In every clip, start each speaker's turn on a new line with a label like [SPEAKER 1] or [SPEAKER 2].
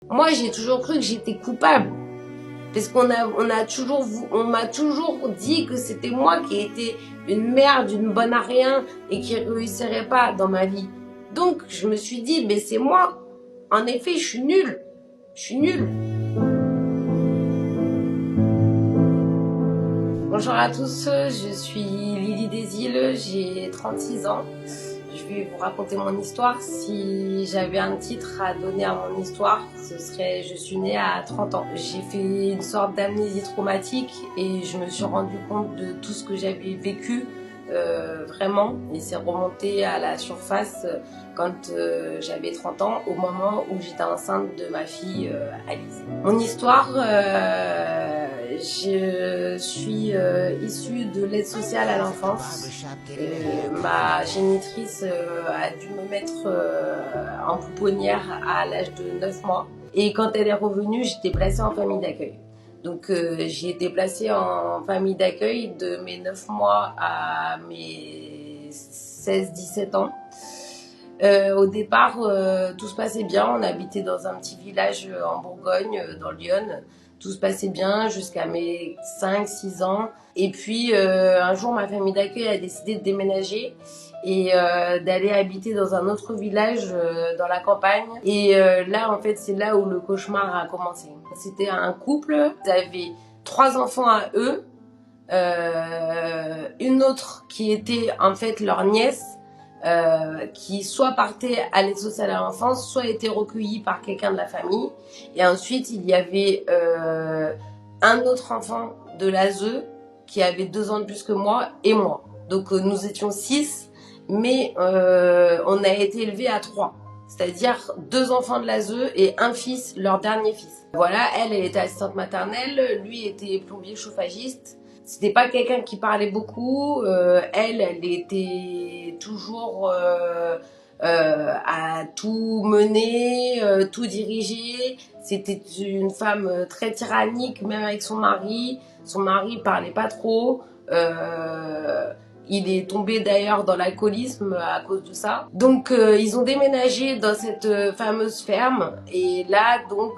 [SPEAKER 1] Moi, j'ai toujours cru que j'étais coupable. Parce on m'a toujours dit que c'était moi qui étais une merde, une bonne à rien et qui réussirait pas dans ma vie. Donc, je me suis dit, mais c'est moi. En effet, je suis nulle. Je suis nulle. Bonjour à tous, je suis Lily Desil, j'ai 36 ans. Je vais vous raconter mon histoire. Si j'avais un titre à donner à mon histoire, ce serait « Je suis née à 30 ans ». J'ai fait une sorte d'amnésie traumatique et je me suis rendu compte de tout ce que j'avais vécu vraiment. Et c'est remonté à la surface quand j'avais 30 ans, au moment où j'étais enceinte de ma fille Alice. Mon histoire, je suis issue de l'aide sociale à l'enfance. Ma génitrice a dû me mettre en pouponnière à l'âge de 9 mois. Et quand elle est revenue, j'étais placée en famille d'accueil. Donc j'ai été placée en famille d'accueil de mes 9 mois à mes 16-17 ans. Au départ, tout se passait bien. On habitait dans un petit village en Bourgogne, dans l'Yonne. Tout se passait bien jusqu'à mes 5-6 ans. Et puis, un jour, ma famille d'accueil a décidé de déménager et d'aller habiter dans un autre village dans la campagne. Et là, en fait, c'est là où le cauchemar a commencé. C'était un couple. Ils avaient 3 enfants à eux. Une autre qui était en fait leur nièce. Qui soit partait à l'aide sociale à l'enfance, soit était recueillie par quelqu'un de la famille. Et ensuite, il y avait un autre enfant de l'ASE qui avait 2 ans de plus que moi et moi. Donc nous étions 6, mais on a été élevés à 3. C'est-à-dire 2 enfants de l'ASE et un fils, leur dernier fils. Voilà, elle était assistante maternelle, lui était plombier chauffagiste. C'était pas quelqu'un qui parlait beaucoup. Elle était toujours à tout mener, tout diriger. C'était une femme très tyrannique, même avec son mari. Son mari parlait pas trop. Il est tombé d'ailleurs dans l'alcoolisme à cause de ça. Donc ils ont déménagé dans cette fameuse ferme. Et là, donc,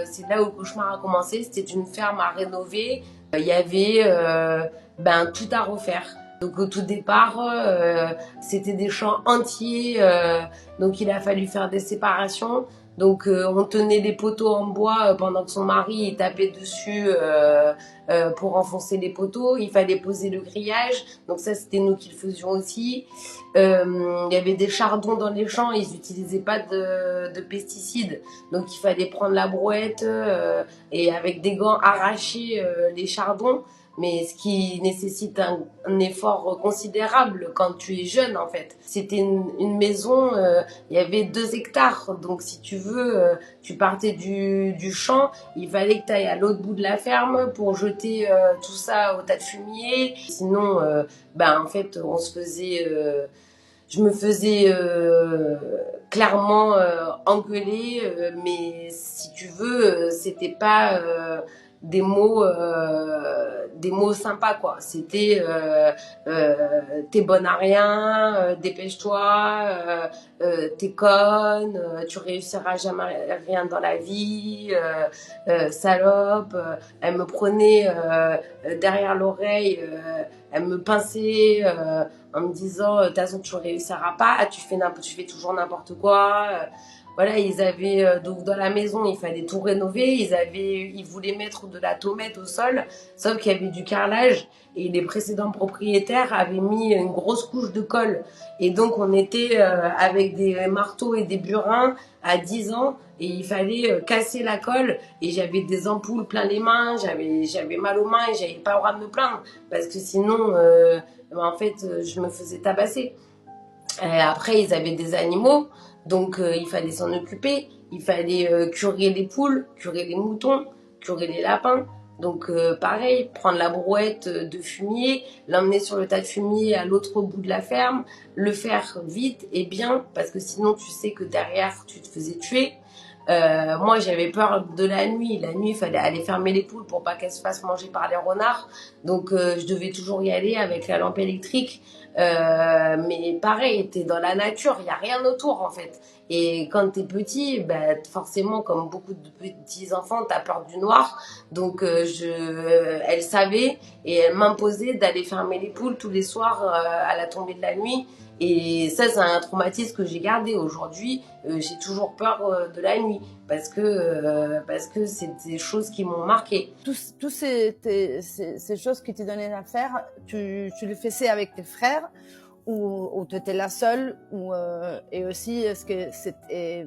[SPEAKER 1] c'est là où le cauchemar a commencé. C'était une ferme à rénover. Il y avait tout à refaire. Donc au tout départ, c'était des champs entiers. Donc il a fallu faire des séparations. Donc on tenait les poteaux en bois pendant que son mari tapait dessus pour enfoncer les poteaux. Il fallait poser le grillage. Donc ça, c'était nous qui le faisions aussi. Il y avait des chardons dans les champs. Ils n'utilisaient pas de pesticides. Donc il fallait prendre la brouette et avec des gants arracher les chardons. Mais ce qui nécessite un effort considérable quand tu es jeune en fait. C'était une maison, il y avait 2 hectares, donc si tu veux, tu partais du champ, il fallait que tu ailles à l'autre bout de la ferme pour jeter tout ça au tas de fumier. Sinon, en fait, on se faisait... je me faisais clairement engueuler, mais si tu veux, c'était pas des mots sympas quoi. C'était t'es bonne à rien, dépêche-toi, t'es conne, tu réussiras jamais rien dans la vie, salope. Elle me prenait derrière l'oreille, elle me pinçait en me disant de toute façon tu réussiras pas, tu fais toujours n'importe quoi. Voilà, ils avaient donc dans la maison, il fallait tout rénover. Ils voulaient mettre de la tomate au sol, sauf qu'il y avait du carrelage et les précédents propriétaires avaient mis une grosse couche de colle. Et donc on était avec des marteaux et des burins à 10 ans et il fallait casser la colle et j'avais des ampoules plein les mains, j'avais mal aux mains et j'avais pas le droit de me plaindre parce que sinon en fait je me faisais tabasser. Après ils avaient des animaux. Donc il fallait s'en occuper, il fallait curer les poules, curer les moutons, curer les lapins. Donc pareil, prendre la brouette de fumier, l'emmener sur le tas de fumier à l'autre bout de la ferme, le faire vite et bien, parce que sinon tu sais que derrière tu te faisais tuer. Moi j'avais peur de la nuit. La nuit il fallait aller fermer les poules pour pas qu'elles se fassent manger par les renards. Donc je devais toujours y aller avec la lampe électrique. Mais pareil, t'es dans la nature, il y a rien autour en fait. Et quand t'es petit, bah, forcément, comme beaucoup de petits enfants, t'as peur du noir. Donc, elle savait et elle m'imposait d'aller fermer les poules tous les soirs à la tombée de la nuit. Et ça, c'est un traumatisme que j'ai gardé. Aujourd'hui, j'ai toujours peur de la nuit parce que c'est des choses qui m'ont marqué.
[SPEAKER 2] Tous ces choses que tu donnais à faire, tu le faisais avec tes frères ou tu étais la seule et aussi est-ce que c'était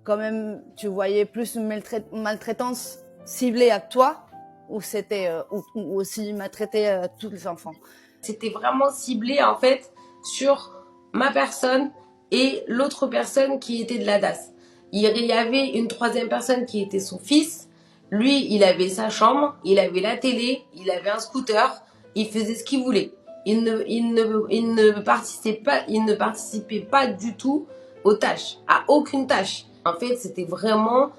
[SPEAKER 2] quand même tu voyais plus une maltraitance ciblée à toi ou c'était ou aussi maltraiter tous les enfants?
[SPEAKER 1] C'était vraiment ciblé en fait sur ma personne et l'autre personne qui était de la DAS. Il y avait une troisième personne qui était son fils. Lui, il avait sa chambre, il avait la télé, il avait un scooter, il faisait ce qu'il voulait. Il ne participait pas du tout aux tâches, à aucune tâche. En fait, c'était vraiment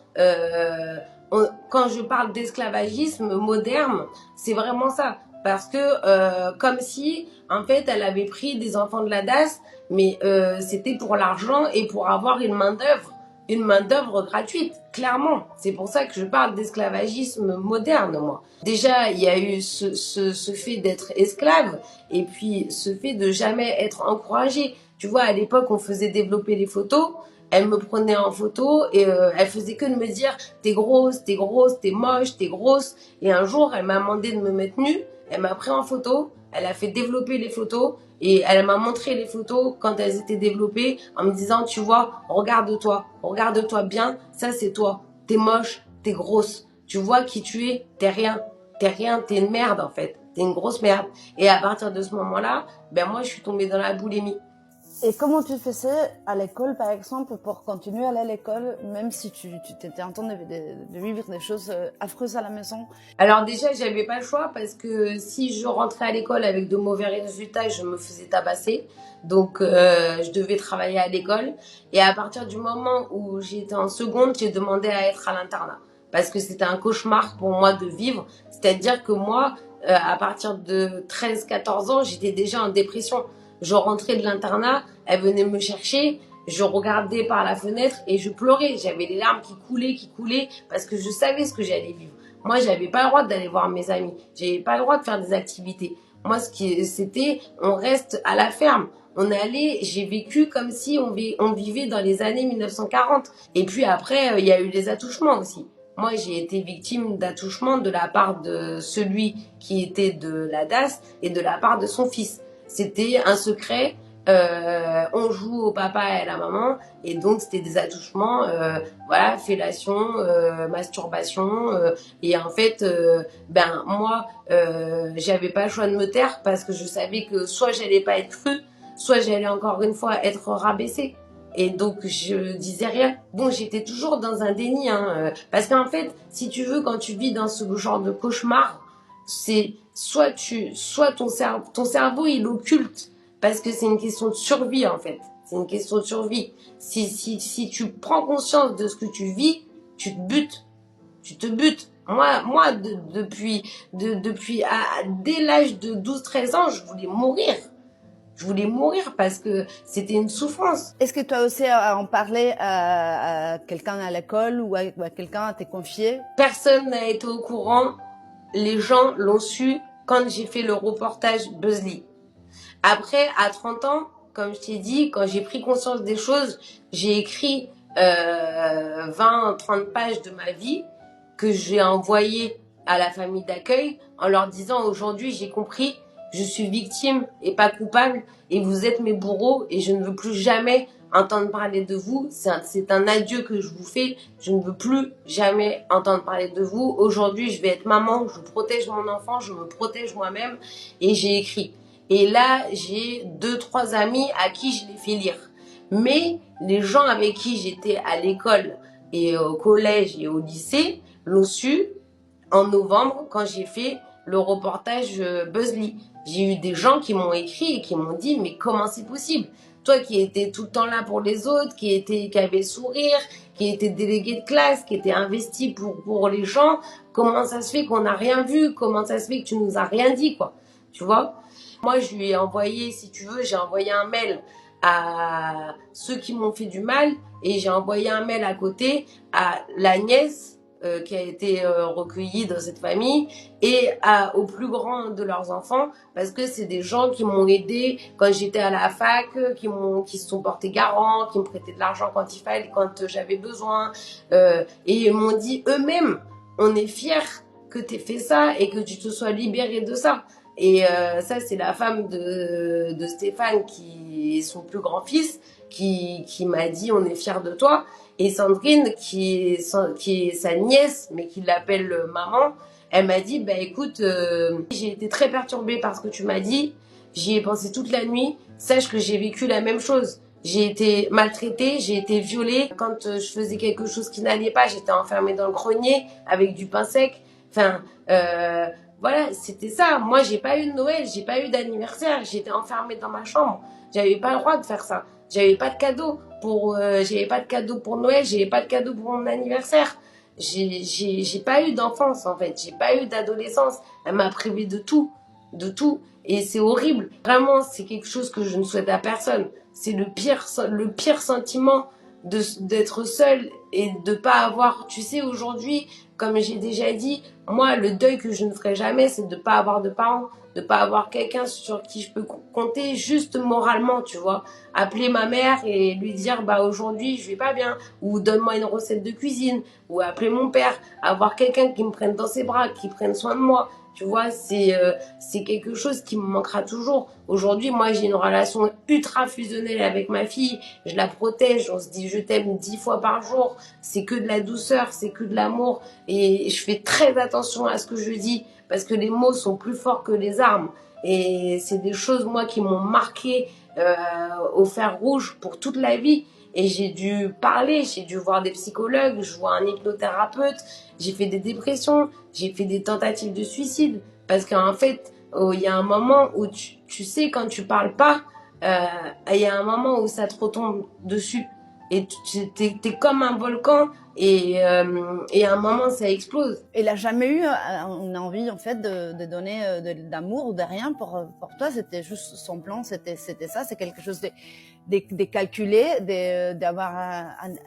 [SPEAKER 1] quand je parle d'esclavagisme moderne, c'est vraiment ça. Parce que comme si, en fait, elle avait pris des enfants de la DAS, mais c'était pour l'argent et pour avoir une main-d'œuvre gratuite, clairement. C'est pour ça que je parle d'esclavagisme moderne, moi. Déjà, il y a eu ce fait d'être esclave et puis ce fait de jamais être encouragé. Tu vois, à l'époque, on faisait développer les photos. Elle me prenait en photo et elle faisait que de me dire t'es grosse, t'es grosse, t'es moche, t'es grosse. Et un jour, elle m'a demandé de me mettre nue. Elle m'a pris en photo, elle a fait développer les photos et elle m'a montré les photos quand elles étaient développées en me disant tu vois, regarde-toi bien, ça c'est toi. T'es moche, t'es grosse. Tu vois qui tu es, t'es rien, t'es une merde en fait. T'es une grosse merde. Et à partir de ce moment-là, ben moi je suis tombée dans la boulimie.
[SPEAKER 2] Et comment tu faisais à l'école, par exemple, pour continuer à aller à l'école, même si tu étais en train de vivre des choses affreuses à la maison?
[SPEAKER 1] Alors déjà, j'avais pas le choix parce que si je rentrais à l'école avec de mauvais résultats, je me faisais tabasser. Donc, je devais travailler à l'école. Et à partir du moment où j'étais en seconde, j'ai demandé à être à l'internat parce que c'était un cauchemar pour moi de vivre. C'est-à-dire que moi, à partir de 13-14 ans, j'étais déjà en dépression. Je rentrais de l'internat, elle venait me chercher, je regardais par la fenêtre et je pleurais. J'avais les larmes qui coulaient parce que je savais ce que j'allais vivre. Moi, j'avais pas le droit d'aller voir mes amis. J'avais pas le droit de faire des activités. Moi, c'était, on reste à la ferme. On allait, j'ai vécu comme si on vivait dans les années 1940. Et puis après, il y a eu les attouchements aussi. Moi, j'ai été victime d'attouchements de la part de celui qui était de la DAS et de la part de son fils. C'était un secret. On joue au papa et à la maman et donc c'était des attouchements, voilà, fellation, masturbation et en fait, ben moi, j'avais pas le choix de me taire parce que je savais que soit j'allais pas être crue, soit j'allais encore une fois être rabaissée. Et donc je disais rien. Bon, j'étais toujours dans un déni, hein, parce qu'en fait, si tu veux, quand tu vis dans ce genre de cauchemar, c'est soit ton cerveau il occulte parce que c'est une question de survie en fait. C'est une question de survie. Si tu prends conscience de ce que tu vis, tu te butes. Tu te butes. Moi dès l'âge de 12-13 ans, je voulais mourir. Je voulais mourir parce que c'était une souffrance.
[SPEAKER 2] Est-ce que tu as aussi à en parler à quelqu'un à l'école ou à quelqu'un à te confier?
[SPEAKER 1] Personne n'a été au courant. Les gens l'ont su quand j'ai fait le reportage BuzzLee. Après, à 30 ans, comme je t'ai dit, quand j'ai pris conscience des choses, j'ai écrit 20-30 pages de ma vie que j'ai envoyées à la famille d'accueil en leur disant aujourd'hui j'ai compris, je suis victime et pas coupable et vous êtes mes bourreaux et je ne veux plus jamais entendre parler de vous. C'est un adieu que je vous fais. Je ne veux plus jamais entendre parler de vous. Aujourd'hui, je vais être maman, je protège mon enfant, je me protège moi-même et j'ai écrit. Et là, j'ai 2-3 amis à qui je l'ai fait lire. Mais les gens avec qui j'étais à l'école et au collège et au lycée l'ont su en novembre quand j'ai fait le reportage BuzzLee. J'ai eu des gens qui m'ont écrit et qui m'ont dit mais comment c'est possible? Toi qui étais tout le temps là pour les autres, qui avait le sourire, qui était délégué de classe, qui était investi pour les gens, comment ça se fait qu'on n'a rien vu? Comment ça se fait que tu nous as rien dit, quoi? Tu vois? Moi, je lui ai envoyé, si tu veux, j'ai envoyé un mail à ceux qui m'ont fait du mal et j'ai envoyé un mail à côté à la nièce qui a été recueillie dans cette famille et aux plus grands de leurs enfants parce que c'est des gens qui m'ont aidé quand j'étais à la fac, qui se sont portés garant, qui me prêtaient de l'argent quand il fallait, quand j'avais besoin et ils m'ont dit eux-mêmes on est fiers que tu aies fait ça et que tu te sois libéré de ça. Et ça, c'est la femme de Stéphane, qui est son plus grand-fils, qui m'a dit on est fiers de toi. Et Sandrine, qui est sa nièce, mais qui l'appelle maman, elle m'a dit bah écoute, j'ai été très perturbée par ce que tu m'as dit. J'y ai pensé toute la nuit. Sache que j'ai vécu la même chose. J'ai été maltraitée, j'ai été violée. Quand je faisais quelque chose qui n'allait pas, j'étais enfermée dans le grenier avec du pain sec. Enfin, voilà, c'était ça. Moi, j'ai pas eu de Noël, j'ai pas eu d'anniversaire. J'étais enfermée dans ma chambre. J'avais pas le droit de faire ça. J'avais pas de cadeau j'avais pas de cadeau pour Noël, j'avais pas de cadeau pour mon anniversaire. J'ai pas eu d'enfance en fait. J'ai pas eu d'adolescence. Elle m'a privée de tout, de tout. Et c'est horrible. Vraiment, c'est quelque chose que je ne souhaite à personne. C'est le pire sentiment d'être seule et de pas avoir, tu sais, aujourd'hui, comme j'ai déjà dit, moi, le deuil que je ne ferai jamais, c'est de pas avoir de parents, de pas avoir quelqu'un sur qui je peux compter juste moralement, tu vois. Appeler ma mère et lui dire, bah, aujourd'hui, je vais pas bien, ou donne-moi une recette de cuisine, ou appeler mon père, avoir quelqu'un qui me prenne dans ses bras, qui prenne soin de moi. Tu vois, c'est quelque chose qui me manquera toujours. Aujourd'hui, moi, j'ai une relation ultra fusionnelle avec ma fille. Je la protège. On se dit je t'aime 10 fois par jour. C'est que de la douceur, c'est que de l'amour. Et je fais très attention à ce que je dis parce que les mots sont plus forts que les armes. Et c'est des choses, moi, qui m'ont marqué au fer rouge pour toute la vie. Et j'ai dû parler, j'ai dû voir des psychologues, je vois un hypnothérapeute, j'ai fait des dépressions, j'ai fait des tentatives de suicide. Parce qu'en fait, il y a un moment où tu sais, quand tu parles pas, il y a un moment où ça te retombe dessus. Et t'es comme un volcan et à un moment, ça explose.
[SPEAKER 2] Il a jamais eu une envie, en fait, de donner d'amour ou de rien pour toi. C'était juste son plan, c'était ça. C'est quelque chose de calculé, d'avoir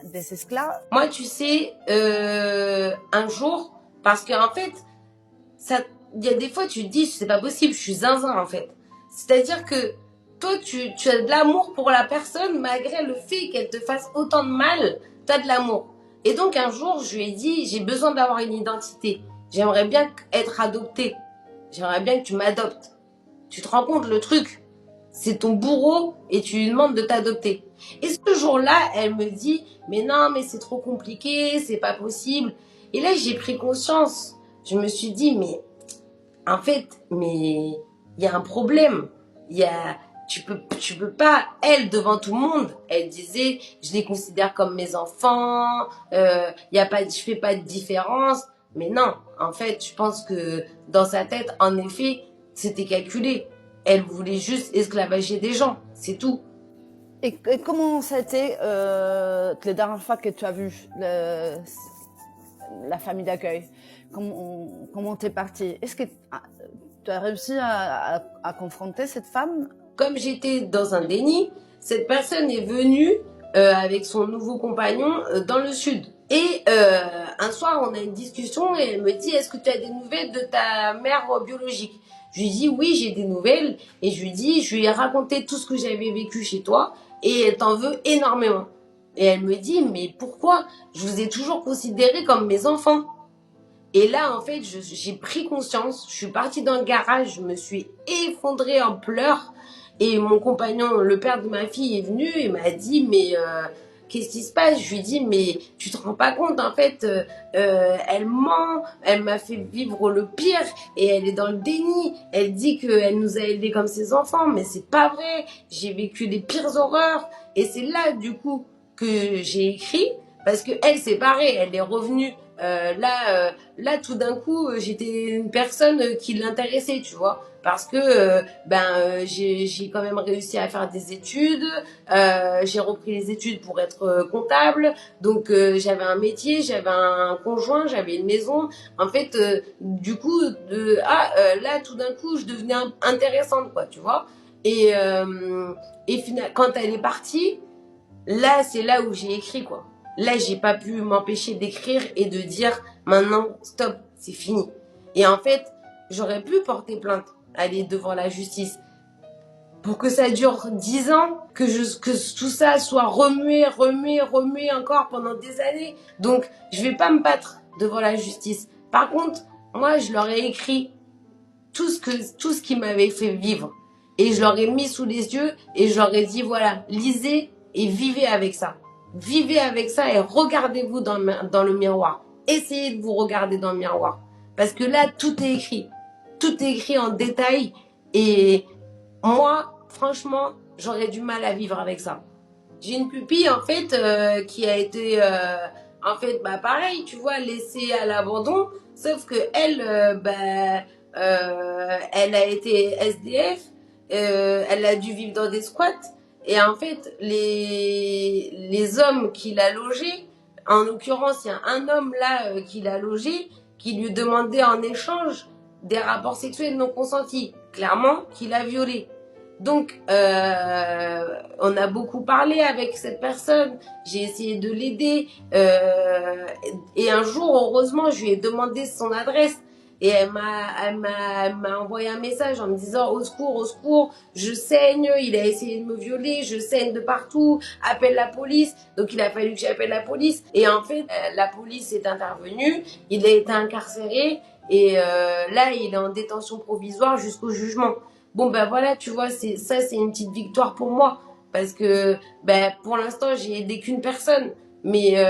[SPEAKER 2] des esclaves.
[SPEAKER 1] Moi, tu sais, un jour, parce qu'en fait, il y a des fois, tu te dis, c'est pas possible, je suis zinzin, en fait. C'est-à-dire que toi, tu as de l'amour pour la personne, malgré le fait qu'elle te fasse autant de mal, tu as de l'amour. Et donc, un jour, je lui ai dit, j'ai besoin d'avoir une identité. J'aimerais bien être adoptée. J'aimerais bien que tu m'adoptes. Tu te rends compte, le truc, c'est ton bourreau et tu lui demandes de t'adopter. Et ce jour-là, elle me dit, mais non, mais c'est trop compliqué, c'est pas possible. Et là, j'ai pris conscience. Je me suis dit, mais en fait, mais il y a un problème. Tu peux pas, elle, devant tout le monde, elle disait, je les considère comme mes enfants, je fais pas de différence. Mais non, en fait, je pense que dans sa tête, en effet, c'était calculé. Elle voulait juste esclavager des gens, c'est tout.
[SPEAKER 2] Et comment ça a été les dernières fois que tu as vu la famille d'accueil? Comment t'es partie? Est-ce que tu as réussi à confronter cette femme?
[SPEAKER 1] Comme j'étais dans un déni, cette personne est venue avec son nouveau compagnon dans le sud. Et un soir, on a une discussion et elle me dit, est-ce que tu as des nouvelles de ta mère biologique? Je lui dis, oui, j'ai des nouvelles. Et je lui ai raconté tout ce que j'avais vécu chez toi et elle t'en veut énormément. Et elle me dit, mais pourquoi? Je vous ai toujours considéré comme mes enfants. Et là, en fait, j'ai pris conscience. Je suis partie dans le garage, je me suis effondrée en pleurs. Et mon compagnon, le père de ma fille, est venu et m'a dit, mais qu'est-ce qui se passe? Je lui ai dit, mais tu te rends pas compte, en fait, elle ment, elle m'a fait vivre le pire et elle est dans le déni. Elle dit qu'elle nous a élevés comme ses enfants, mais c'est pas vrai. J'ai vécu les pires horreurs. Et c'est là, du coup, que j'ai écrit, parce que elle, c'est pareil, elle est revenue. Là, tout d'un coup, j'étais une personne qui l'intéressait, tu vois, parce que j'ai quand même réussi à faire des études, j'ai repris les études pour être comptable, donc j'avais un métier, j'avais un conjoint, j'avais une maison. En fait, du coup, là, tout d'un coup, je devenais intéressante, quoi, tu vois. Et, quand elle est partie, là, c'est là où j'ai écrit, quoi. Là, j'ai pas pu m'empêcher d'écrire et de dire, maintenant, stop, c'est fini. Et en fait, j'aurais pu porter plainte, aller devant la justice, pour que ça dure 10 ans, que tout ça soit remué encore pendant des années. Donc, je vais pas me battre devant la justice. Par contre, moi, je leur ai écrit tout ce qui m'avait fait vivre. Et je leur ai mis sous les yeux et je leur ai dit, voilà, lisez et vivez avec ça. Vivez avec ça et regardez-vous dans le miroir. Essayez de vous regarder dans le miroir. Parce que là, tout est écrit. Tout est écrit en détail. Et moi, franchement, j'aurais du mal à vivre avec ça. J'ai une pupille, en fait, qui a été, en fait, bah, pareil, tu vois, laissée à l'abandon. Sauf que elle, elle a été SDF, elle a dû vivre dans des squats. Et en fait, les hommes qui l'a logée, en l'occurrence, il y a un homme là qui l'a logée, qui lui demandait en échange des rapports sexuels non consentis. Clairement, qu'il l'a violée. Donc, on a beaucoup parlé avec cette personne. J'ai essayé de l'aider. Et un jour, heureusement, je lui ai demandé son adresse. Et elle m'a envoyé un message en me disant au secours, je saigne, il a essayé de me violer, je saigne de partout, appelle la police. Donc il a fallu que j'appelle la police. Et en fait, la police est intervenue, il a été incarcéré et là, il est en détention provisoire jusqu'au jugement. Bon ben voilà, tu vois, c'est une petite victoire pour moi parce que ben pour l'instant j'ai aidé qu'une personne, mais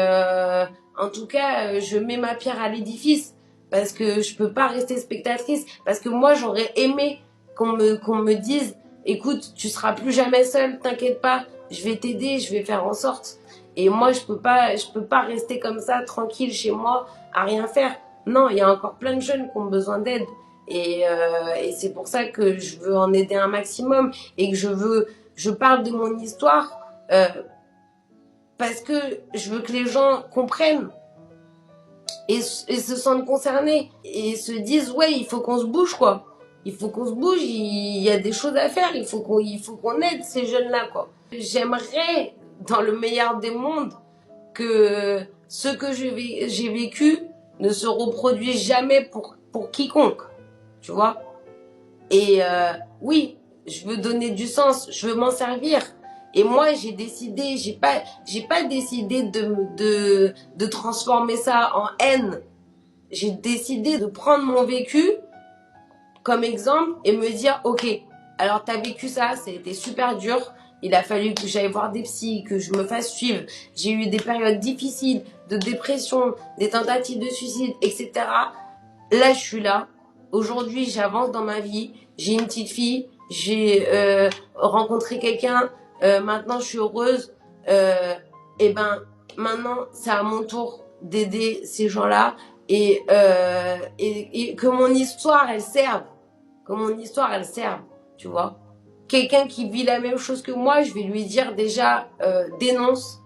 [SPEAKER 1] en tout cas je mets ma pierre à l'édifice parce que je peux pas rester spectatrice, parce que moi j'aurais aimé qu'on me dise écoute, tu seras plus jamais seule, t'inquiète pas, je vais t'aider, je vais faire en sorte. Et moi je peux pas rester comme ça tranquille chez moi à rien faire. Non, il y a encore plein de jeunes qui ont besoin d'aide. Et c'est pour ça que je veux en aider un maximum et que je parle de mon histoire parce que je veux que les gens comprennent et se sentent concernés et se disent ouais, il faut qu'on se bouge quoi. Il faut qu'on se bouge, il y a des choses à faire, il faut qu'on aide ces jeunes-là quoi. J'aimerais dans le meilleur des mondes que ce que j'ai vécu ne se reproduise jamais pour quiconque, tu vois. Et oui, je veux donner du sens, je veux m'en servir. Et moi, j'ai décidé, j'ai pas décidé de transformer ça en haine. J'ai décidé de prendre mon vécu comme exemple et me dire, ok, alors t'as vécu ça, c'était super dur. Il a fallu que j'aille voir des psys, que je me fasse suivre. J'ai eu des périodes difficiles de dépression, des tentatives de suicide, etc. Là, je suis là. Aujourd'hui, j'avance dans ma vie. J'ai une petite fille. J'ai rencontré quelqu'un. Maintenant, je suis heureuse. Et ben, maintenant, c'est à mon tour d'aider ces gens-là et que mon histoire, elle serve. Que mon histoire, elle serve. Tu vois. Quelqu'un qui vit la même chose que moi, je vais lui dire déjà dénonce.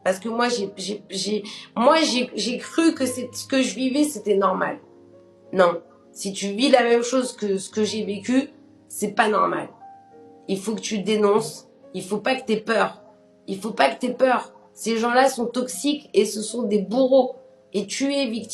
[SPEAKER 1] Parce que moi, j'ai cru que ce que je vivais, c'était normal. Non. Si tu vis la même chose que ce que j'ai vécu, c'est pas normal. Il faut que tu dénonces. Il faut pas que t'aies peur. Il faut pas que t'aies peur. Ces gens-là sont toxiques et ce sont des bourreaux. Et tu es victime.